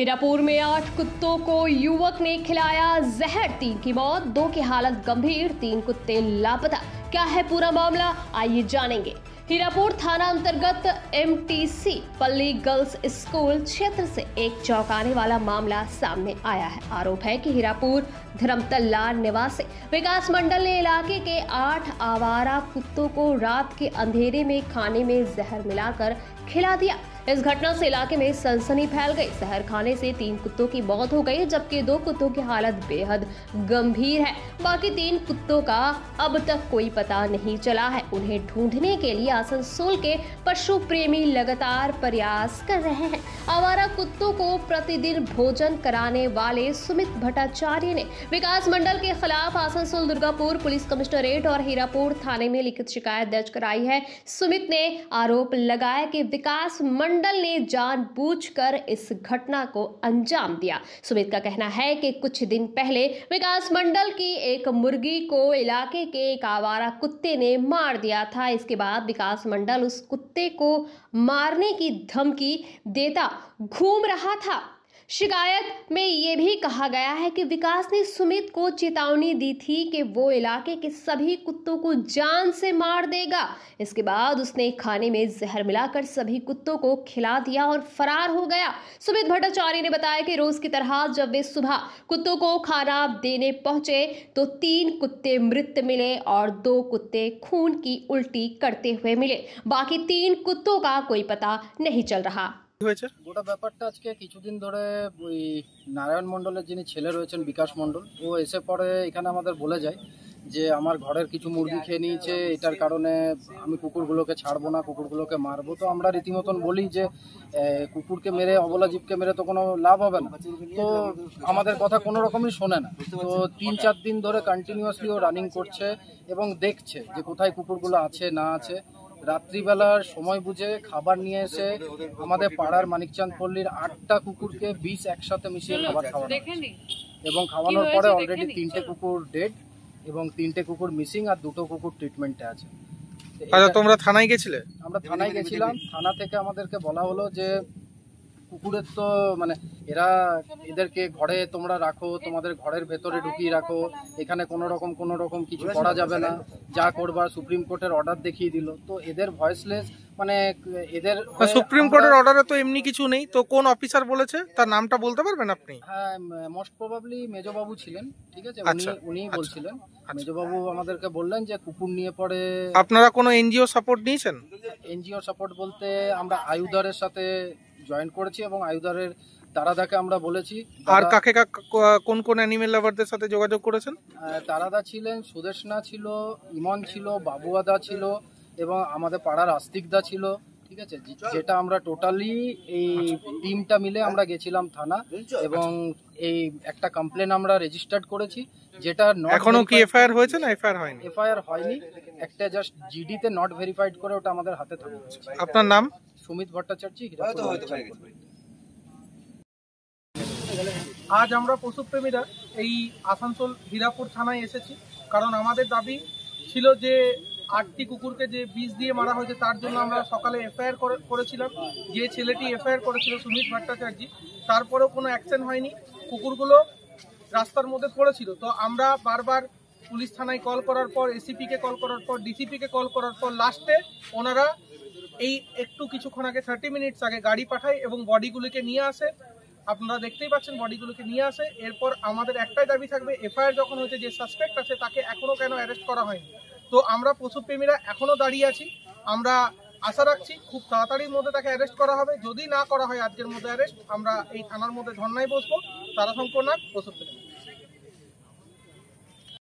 हीरापुर में 8 कुत्तों को युवक ने खिलाया जहर, 3 की मौत, 2 की हालत गंभीर, 3 कुत्ते लापता। क्या है पूरा मामला, आइए जानेंगे। हीरापुर थाना अंतर्गत MTC पल्ली गर्ल्स स्कूल क्षेत्र से एक चौंकाने वाला मामला सामने आया है। आरोप है कि हीरापुर धर्मतल्ला निवासी विकास मंडल ने इलाके के 8 आवारा कुत्तों को रात के अंधेरे में खाने में जहर मिलाकर खिला दिया। इस घटना से इलाके में सनसनी फैल गई। जहर खाने से 3 कुत्तों की मौत हो गई, जबकि 2 कुत्तों की हालत बेहद गंभीर है। बाकी 3 कुत्तों का अब तक कोई पता नहीं चला है। उन्हें ढूंढने के लिए आसनसोल के पशु प्रेमी लगातार प्रयास कर रहे हैं। आवारा कुत्तों को प्रतिदिन भोजन कराने वाले सुमित भट्टाचार्य ने विकास मंडल के खिलाफ आसनसोल दुर्गापुर पुलिस कमिश्नरेट और हीरापुर थाने में लिखित शिकायत दर्ज कराई है। सुमित ने आरोप लगाया कि विकास मंडल ने जानबूझकर इस घटना को अंजाम दिया। सुमित का कहना है कि कुछ दिन पहले विकास मंडल की एक मुर्गी को इलाके के एक आवारा कुत्ते ने मार दिया था। इसके बाद विकास मंडल उस कुत्ते को मारने की धमकी देता घूम रहा था। शिकायत में यह भी कहा गया है कि विकास ने सुमित को चेतावनी दी थी कि वो इलाके के सभी कुत्तों को जान से मार देगा। इसके बाद उसने खाने में जहर मिलाकर सभी कुत्तों को खिला दिया और फरार हो गया। सुमित भट्टाचार्य ने बताया कि रोज की तरह जब वे सुबह कुत्तों को खाना देने पहुंचे तो 3 कुत्ते मृत मिले और 2 कुत्ते खून की उल्टी करते हुए मिले। बाकी 3 कुत्तों का कोई पता नहीं चल रहा। গোটা ব্যাপারটা আজকে কিছুদিন ধরে ওই নারায়ণ মণ্ডলের যিনি ছেলে রয়েছেন বিকাশ মণ্ডল, ও এসে পরে এখানে আমাদের বলে যায় যে আমার ঘরের কিছু মুরগি খেয়ে নিয়েছে, এটার কারণে আমি কুকুরগুলোকে ছাড়বো না, কুকুরগুলোকে মারবো। তো আমরা রীতিমতন বলি যে কুকুরকে মেরে, অবলা জীবকে মেরে তো কোনো লাভ হবে না। তো আমাদের কথা কোনো রকমই শোনে না। তো 3-4 দিন ধরে কন্টিনিউয়াসলি ও রানিং করছে এবং দেখছে যে কোথায় কুকুরগুলো আছে না আছে। রাত্রিবেলার সময় বুঝে খাবার নিয়ে এসে আমাদের পাড়ার মানিকচাঁদ পল্লীর 8টা কুকুরকে 20 একসাথে মিশিয়ে খাবার খাওয়ানো এবং খাওয়ানোর পরে অলরেডি 3টে কুকুর ডেড এবং 3টে কুকুর মিসিং আর 2টো কুকুর ট্রিটমেন্টে আছে। আচ্ছা, তোমরা থানায় গেছিলে? আমরা থানায় গেছিলাম। থানা থেকে আমাদেরকে বলা হলো যে কুকুরের তো মানে এরা এদেরকে ঘরে তোমরা রাখো, তোমাদের ঘরের ভেতরে ঢুকিয়ে রাখো, এখানে কোনো রকম কিছু করা যাবে না, যা করবার সুপ্রিম কোর্টের অর্ডার দেখিয়ে দিল। তো এদের ভয়েসলেস মানে এদের সুপ্রিম কোর্টের অর্ডারে তো এমনি কিছু নেই। তো কোন অফিসার বলেছে, তার নামটা বলতে পারবেন আপনি? হ্যাঁ, মোস্ট প্রবাবলি মেজবাবু ছিলেন, ঠিক আছে, উনি বলছিলেন। মেজবাবু আমাদেরকে বললেন যে কুকুর নিয়ে পরে। আপনারা কোনো এনজিও সাপোর্ট নিয়েছেন? এনজিও সাপোর্ট বলতে আমরা আয়ুদারের সাথে জয়েন করেছি এবং আয়ুদারের তারাদাকে আমরা বলেছি। আর কাকে কোন কোন অ্যানিমেল লাভারদের সাথে যোগাযোগ করেছেন? তারাদা ছিলেন, সুদেশনা ছিল, ইমন ছিল, বাবুয়াদা ছিল এবং আমাদের পাড়ার আস্তিকদা ছিল, ঠিক আছে। যেটা আমরা টোটালি এই টিমটা মিলে আমরা গেছিলাম থানা এবং এই একটা কমপ্লেন আমরা রেজিস্টার্ড করেছি। যেটা এখনো কি এফআইআর হয়েছে না এফআইআর হয়নি? এফআইআর হয়নি, একটা জাস্ট জিডি তে নট ভেরিফাইড করে ওটা আমাদের হাতে থাকে। আপনার নাম? সুমিত ভট্টাচার্য। আজ আমরা পশুপ্রেমীরা এই আসানসোল হীরাপুর থানায় এসেছি, কারণ আমাদের দাবি ছিল যে 8টি কুকুরকে যে বিষ দিয়ে মারা হয়েছে তার জন্য আমরা সকালে এফআইআর করেছিলাম। যে ছেলেটি এফআইআর করেছিল সুমিত ভট্টাচার্য, তারপরেও কোনো অ্যাকশন হয়নি। কুকুরগুলো রাস্তার মধ্যে পড়েছিল। তো আমরা বারবার পুলিশ থানায় কল করার পর, এসিপিকে কল করার পর, ডিসিপিকে কল করার পর লাস্টে ওনারা এই একটু কিছুক্ষণ আগে 30 মিনিটস আগে গাড়ি পাঠায় এবং বডিগুলিকে নিয়ে আসে। আপনারা দেখতেই পাচ্ছেন বডিগুলোকে নিয়ে আসে। এরপর আমাদের একটাই দাবি থাকবে, এফআইআর যখন হয়েছে, যে সাসপেক্ট আছে তাকে এখনো কেন অ্যারেস্ট করা হয়নি। তো আমরা পশুপ্রেমীরা এখনো দাঁড়িয়ে আছি। আমরা আশা রাখছি খুব তাড়াতাড়ির মধ্যে তাকে অ্যারেস্ট করা হবে। যদি না করা হয় আজকের মধ্যে অ্যারেস্ট, আমরা এই থানার মধ্যে ধর্নায় বসবো। তারাশঙ্কর নাগ, পশুপ্রেমী।